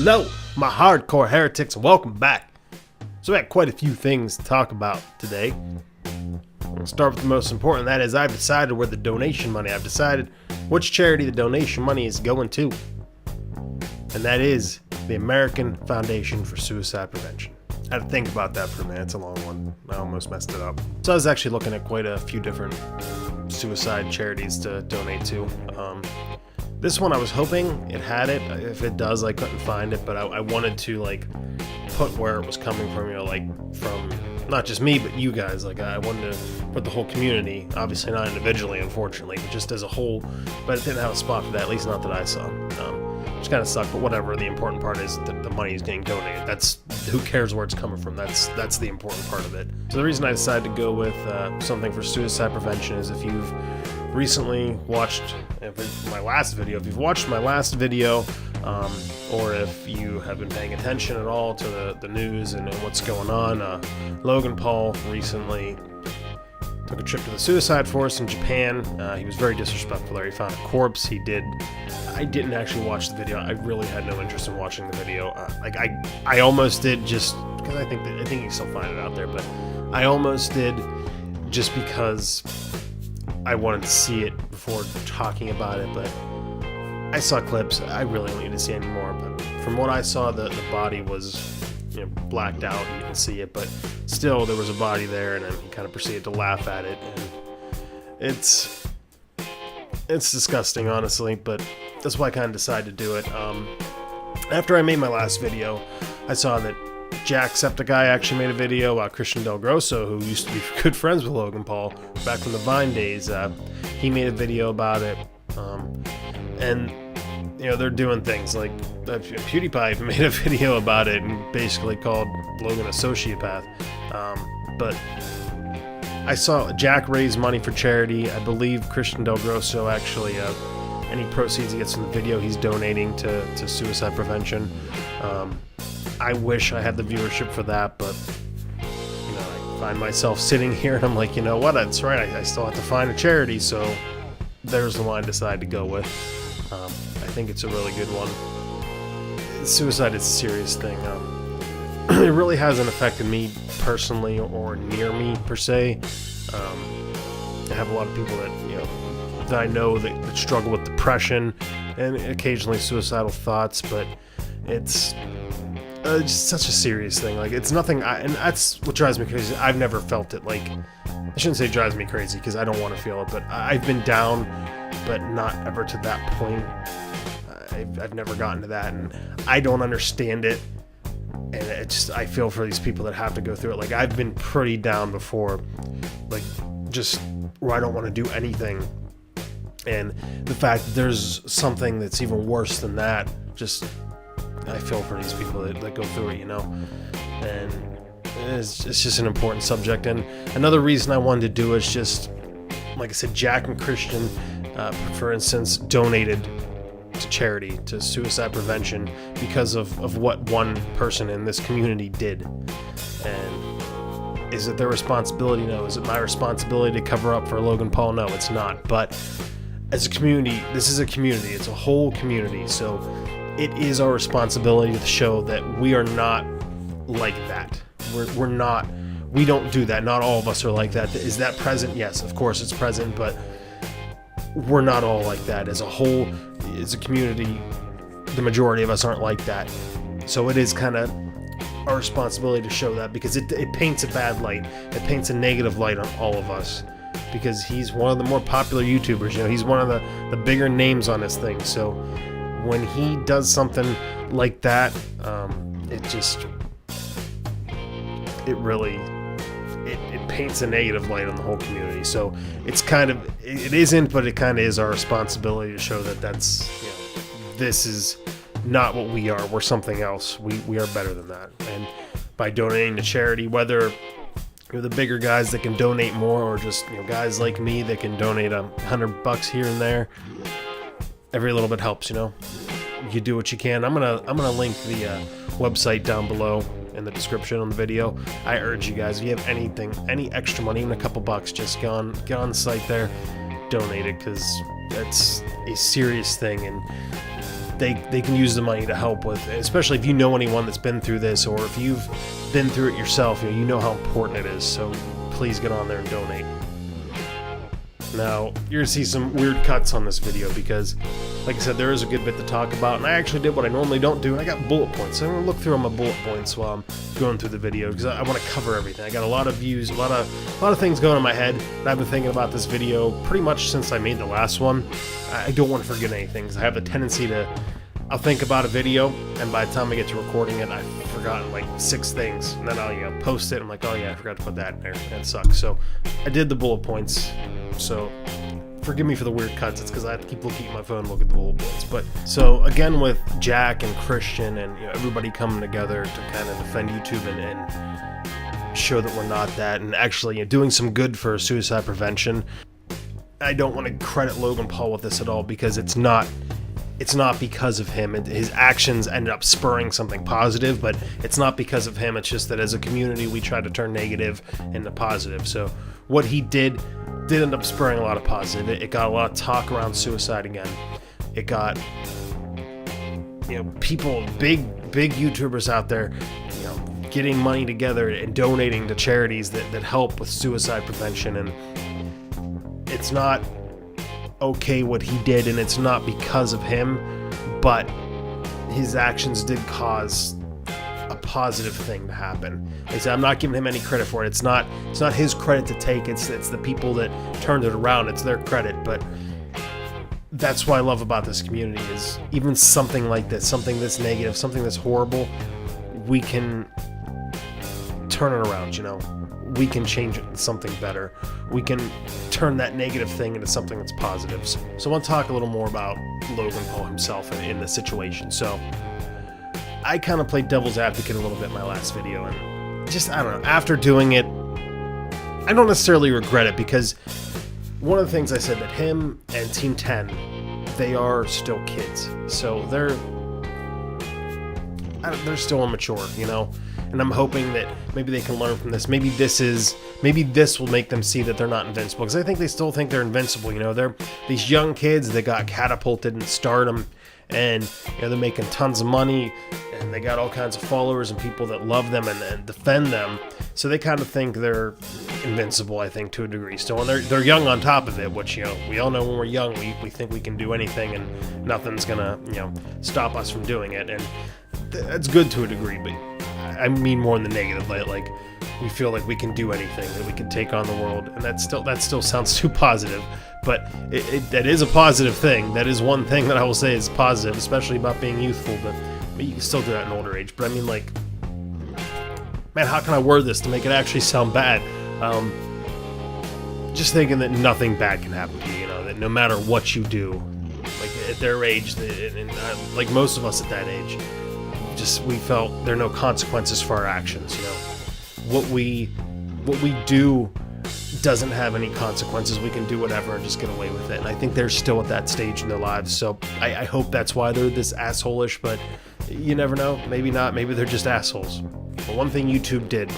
Hello, my hardcore heretics, and welcome back. So I had quite a few things to talk about today. I'll start with the most important, that is I've decided where the donation money, I've decided which charity the donation money is going to. And that is the American Foundation for Suicide Prevention. I had to think about that for a minute, it's a long one. I almost messed it up. So I was actually looking at quite a few different suicide charities to donate to. This one I was hoping it had it. If it does, I couldn't find it, but I wanted to put where it was coming from, from not just me, but you guys. I wanted to put the whole community, obviously not individually, unfortunately, but just as a whole. But it didn't have a spot for that, at least not that I saw. Which kind of sucked, but whatever. The important part is that the money is getting donated. That's who cares where it's coming from. That's the important part of it. So the reason I decided to go with something for suicide prevention is if you've recently watched my last video, or if you have been paying attention at all to the news and what's going on, Logan Paul recently took a trip to the suicide forest in Japan. He was very disrespectful there. He found a corpse. I didn't actually watch the video. I really had no interest in watching the video. I almost did, just because I think you can still find it out there, but I almost did just because I wanted to see it before talking about it. But I saw clips. I really don't need to see any more. But from what I saw, the body was blacked out. You can see it, but still there was a body there, and then he kind of proceeded to laugh at it. And it's disgusting, honestly, but that's why I kind of decided to do it. After I made my last video, I saw that Jacksepticeye actually made a video. Christian Del Grosso, who used to be good friends with Logan Paul back from the Vine days, he made a video about it. And they're doing things like PewDiePie made a video about it and basically called Logan a sociopath. But I saw Jack raise money for charity. I believe Christian Del Grosso actually, any proceeds he gets from the video, he's donating to suicide prevention. I wish I had the viewership for that, but I find myself sitting here and I'm like, you know what, that's right, I still have to find a charity, so there's the one I decided to go with. I think it's a really good one. Suicide is a serious thing. It really hasn't affected me personally or near me per se. I have a lot of people that I know that struggle with depression and occasionally suicidal thoughts, but it's just such a serious thing. It's nothing, and that's what drives me crazy. I've never felt it. I shouldn't say drives me crazy because I don't want to feel it, but I've been down, but not ever to that point. I've never gotten to that, and I don't understand it. And I feel for these people that have to go through it. I've been pretty down before, just where I don't want to do anything. And the fact that there's something that's even worse than that, I feel for these people that go through it, And it's just an important subject. And another reason I wanted to do it is just, like I said, Jack and Christian, for instance, donated to charity, to suicide prevention, because of what one person in this community did. And is it their responsibility? No. Is it my responsibility to cover up for Logan Paul? No, it's not. But as a community, this is a community. It's a whole community. So it is our responsibility to show that we are not like that. We're not. We don't do that. Not all of us are like that. Is that present? Yes, of course it's present, but we're not all like that. As a whole, as a community, the majority of us aren't like that. So it is kind of our responsibility to show that, because it paints a bad light. It paints a negative light on all of us, because he's one of the more popular YouTubers. He's one of the bigger names on this thing. So when he does something like that, it paints a negative light on the whole community. So it isn't, but it kind of is our responsibility to show that this is not what we are. We're something else. We are better than that. And by donating to charity, whether you're the bigger guys that can donate more, or just guys like me that can donate $100 here and there, every little bit helps. You do what you can. I'm gonna link the website down below in the description on the video. I urge you guys, if you have any extra money, even a couple bucks, just get on the site there, donate it, because that's a serious thing. And they can use the money to help with, especially if you know anyone that's been through this, or if you've been through it yourself, you know how important it is. So please get on there and donate. Now, you're going to see some weird cuts on this video because, like I said, there is a good bit to talk about, and I actually did what I normally don't do, and I got bullet points. So I'm going to look through my bullet points while I'm going through the video because I want to cover everything. I got a lot of views, a lot of things going in my head, and I've been thinking about this video pretty much since I made the last one. I don't want to forget anything because I have the tendency to, I'll think about a video, and by the time I get to recording it, I've forgotten like 6 things, and then I'll post it. I'm like, oh yeah, I forgot to put that in there. That sucks. So I did the bullet points. So forgive me for the weird cuts. It's because I have to keep looking at my phone and look at the bullet points. But so again, with Jack and Christian and everybody coming together to kind of defend YouTube and show that we're not that, and actually doing some good for suicide prevention. I don't want to credit Logan Paul with this at all because it's not because of him. His actions ended up spurring something positive, but it's not because of him. It's just that as a community, we try to turn negative into positive. So what he did end up spurring a lot of positive. It got a lot of talk around suicide again. It got people, big YouTubers out there, getting money together and donating to charities that help with suicide prevention. And it's not okay what he did, and it's not because of him, but his actions did cause a positive thing to happen. Like I said, I'm not giving him any credit for it. It's not his credit to take. It's the people that turned it around. It's their credit. But that's what I love about this community is even something like this, something this negative, something that's horrible, we can turn it around. We can change it into something better. We can turn that negative thing into something that's positive. So I want to talk a little more about Logan Paul himself in the situation. So I kind of played devil's advocate a little bit in my last video, and just, I don't know, after doing it, I don't necessarily regret it because one of the things I said that him and Team 10, they are still kids. So they're still immature, and I'm hoping that maybe they can learn from this. Maybe this will make them see that they're not invincible, because I think they still think they're invincible. They're these young kids that got catapulted in stardom, and they're making tons of money, and they got all kinds of followers and people that love them and defend them. So they kind of think they're invincible, I think, to a degree still, and they're young on top of it, which we all know when we're young we think we can do anything and nothing's gonna stop us from doing it, and that's good to a degree, but I mean more in the negative light. Like we feel like we can do anything, that we can take on the world, and that still sounds too positive, but that is a positive thing. That is one thing that I will say is positive, especially about being youthful, but you can still do that in older age. But I mean, like, man, how can I word this to make it actually sound bad? Just thinking that nothing bad can happen to you, that no matter what you do, like at their age, and like most of us at that age, we felt there are no consequences for our actions. What we do doesn't have any consequences. We can do whatever and just get away with it. And I think they're still at that stage in their lives. So I hope that's why they're this asshole-ish, but you never know. Maybe not. Maybe they're just assholes. But one thing YouTube did,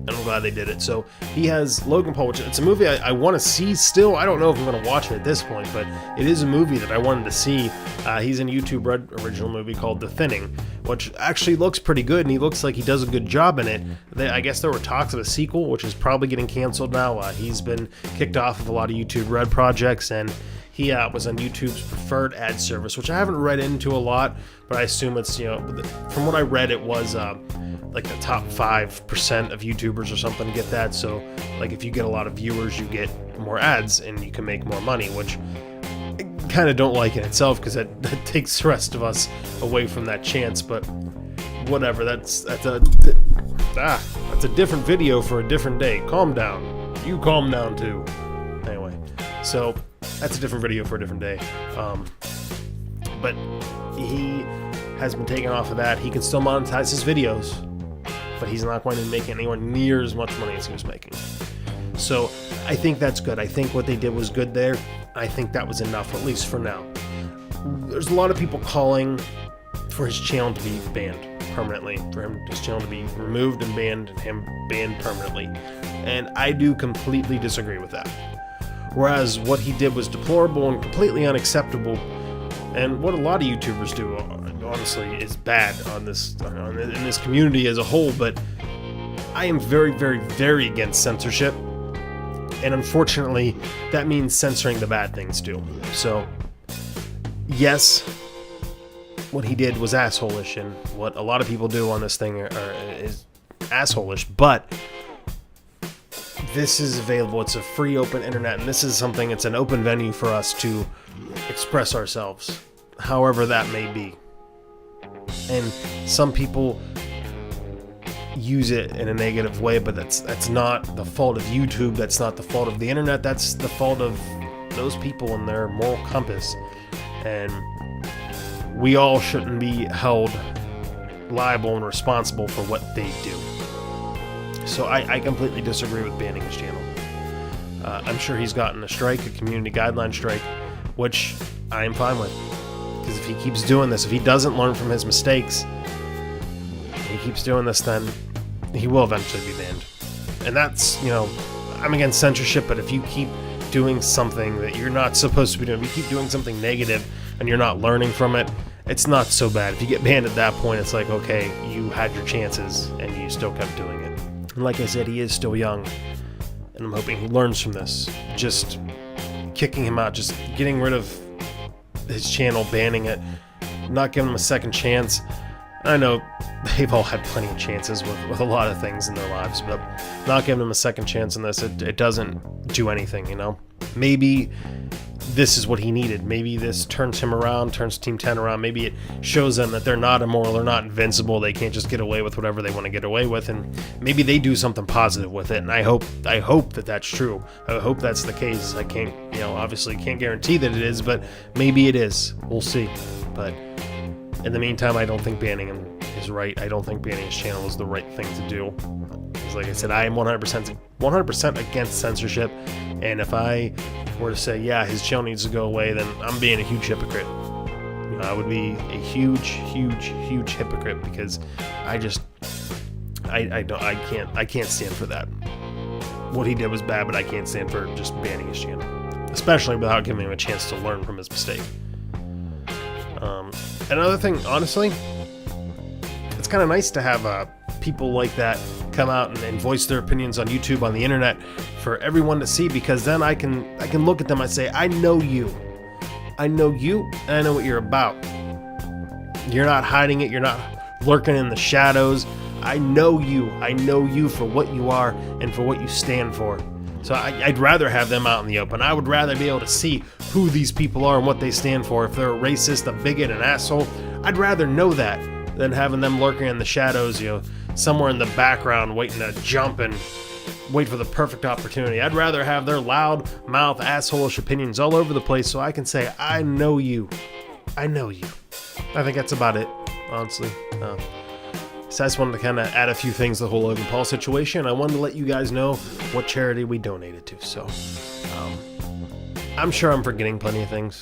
and I'm glad they did it. So he has Logan Paul, which it's a movie I want to see still. I don't know if I'm going to watch it at this point, but it is a movie that I wanted to see. He's in a YouTube Red original movie called The Thinning, which actually looks pretty good, and he looks like he does a good job in it. I guess there were talks of a sequel, which is probably getting canceled now. He's been kicked off of a lot of YouTube Red projects, and he was on YouTube's preferred ad service, which I haven't read into a lot, but I assume it's, from what I read, it was like the top 5% of YouTubers or something get that. So like if you get a lot of viewers, you get more ads and you can make more money, which I kind of don't like in itself because that takes the rest of us away from that chance. But whatever, that's a different video for a different day. Calm down. You calm down too. Anyway, so that's a different video for a different day. But he has been taken off of that. He can still monetize his videos, but he's not going to make anywhere near as much money as he was making. So I think that's good. I think what they did was good there. I think that was enough, at least for now. There's a lot of people calling for his channel to be banned permanently, for his channel to be removed and banned, and him banned permanently. And I do completely disagree with that. Whereas what he did was deplorable and completely unacceptable, And what a lot of YouTubers do, honestly, is bad in this community as a whole. But I am very, very, very against censorship. And unfortunately, that means censoring the bad things too. So, yes, what he did was asshole-ish, and what a lot of people do on this thing is asshole-ish, but this is available. It's a free, open internet, and this is something, it's an open venue for us to express ourselves, however that may be. And some people use it in a negative way, but that's not the fault of YouTube, that's not the fault of the internet, that's the fault of those people and their moral compass. And we all shouldn't be held liable and responsible for what they do. So I completely disagree with banning his channel. I'm sure he's gotten a strike, a community guideline strike, which I am fine with. Because if he keeps doing this, if he doesn't learn from his mistakes, he keeps doing this, then he will eventually be banned. And that's, I'm against censorship, but if you keep doing something that you're not supposed to be doing, if you keep doing something negative and you're not learning from it, it's not so bad. If you get banned at that point, it's like, okay, you had your chances and you still kept doing it. And like I said, he is still young, and I'm hoping he learns from this. Just kicking him out, just getting rid of his channel, banning it, not giving him a second chance. I know they've all had plenty of chances with a lot of things in their lives, but not giving him a second chance in this, it doesn't do anything, Maybe this is what he needed. Maybe this turns him around, turns Team 10 around. Maybe it shows them that they're not immoral, they're not invincible, they can't just get away with whatever they want to get away with, and maybe they do something positive with it, and I hope that that's true. I hope that's the case. I can't, obviously can't guarantee that it is, but maybe it is. We'll see. But in the meantime, I don't think banning him is right. I don't think banning his channel is the right thing to do. Because like I said, I am 100% against censorship, and if I were to say, yeah, his channel needs to go away, then I'm being a huge hypocrite. I would be a huge, huge, huge hypocrite, because I can't stand for that. What he did was bad, but I can't stand for just banning his channel, especially without giving him a chance to learn from his mistake. Another thing, honestly, it's kind of nice to have people like that come out and voice their opinions on YouTube, on the internet, for everyone to see, because then I can look at them and say, I know you, and I know what you're about. You're not hiding it, you're not lurking in the shadows. I know you for what you are and for what you stand for. So I'd rather have them out in the open. I would rather be able to see who these people are and what they stand for. If they're a racist, a bigot, an asshole, I'd rather know that than having them lurking in the shadows, somewhere in the background waiting to jump and wait for the perfect opportunity. I'd rather have their loud mouth, asshole-ish opinions all over the place so I can say, I know you. I know you. I think that's about it, honestly. So I just wanted to kind of add a few things to the whole Logan Paul situation. I wanted to let you guys know what charity we donated to. So I'm sure I'm forgetting plenty of things.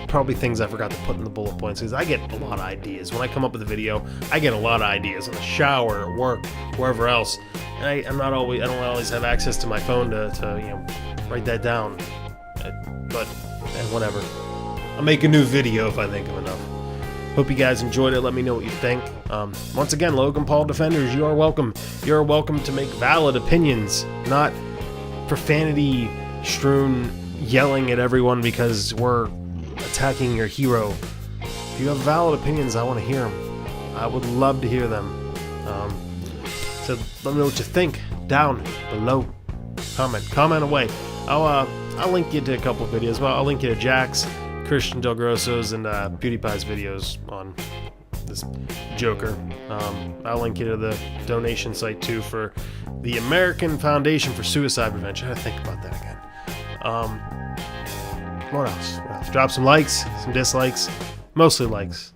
Probably things I forgot to put in the bullet points, because I get a lot of ideas. When I come up with a video, I get a lot of ideas in the shower, at work, wherever else. And I don't always have access to my phone to write that down. But whatever. I'll make a new video if I think of enough. Hope you guys enjoyed it. Let me know what you think. Once again, Logan Paul defenders, you are welcome. You are welcome to make valid opinions, not profanity-strewn yelling at everyone because we're attacking your hero. If you have valid opinions, I want to hear them. I would love to hear them. So let me know what you think down below. Comment away. I'll link you to a couple videos. Well, I'll link you to Jack's, Christian Del Grosso's, and PewDiePie's videos on this Joker. I'll link you to the donation site too for the American Foundation for Suicide Prevention. I had to think about that again. What else? Drop some likes, some dislikes, mostly likes,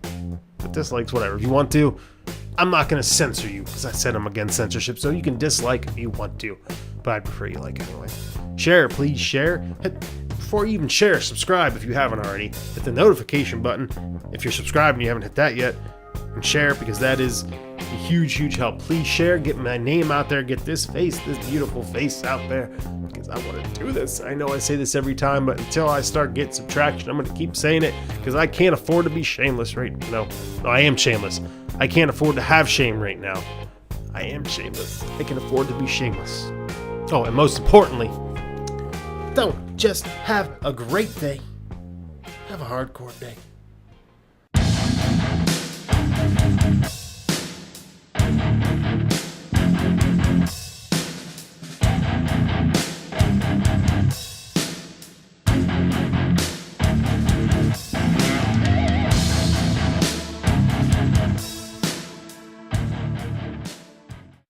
but dislikes, whatever. If you want to, I'm not going to censor you, because I said I'm against censorship, so you can dislike if you want to, but I'd prefer you like it anyway. Share, please share. Before you even share, subscribe if you haven't already. Hit the notification button if you're subscribed and you haven't hit that yet, and share, because that is a huge, huge help. Please share, get my name out there, get this beautiful face out there, because I want to do this. I know I say this every time, but until I start getting some traction, I'm going to keep saying it, because I can't afford to be shameless right now. No, I am shameless. I can't afford to have shame right now. I am shameless. I can afford to be shameless. Oh, and most importantly, don't just have a great day. Have a hardcore day.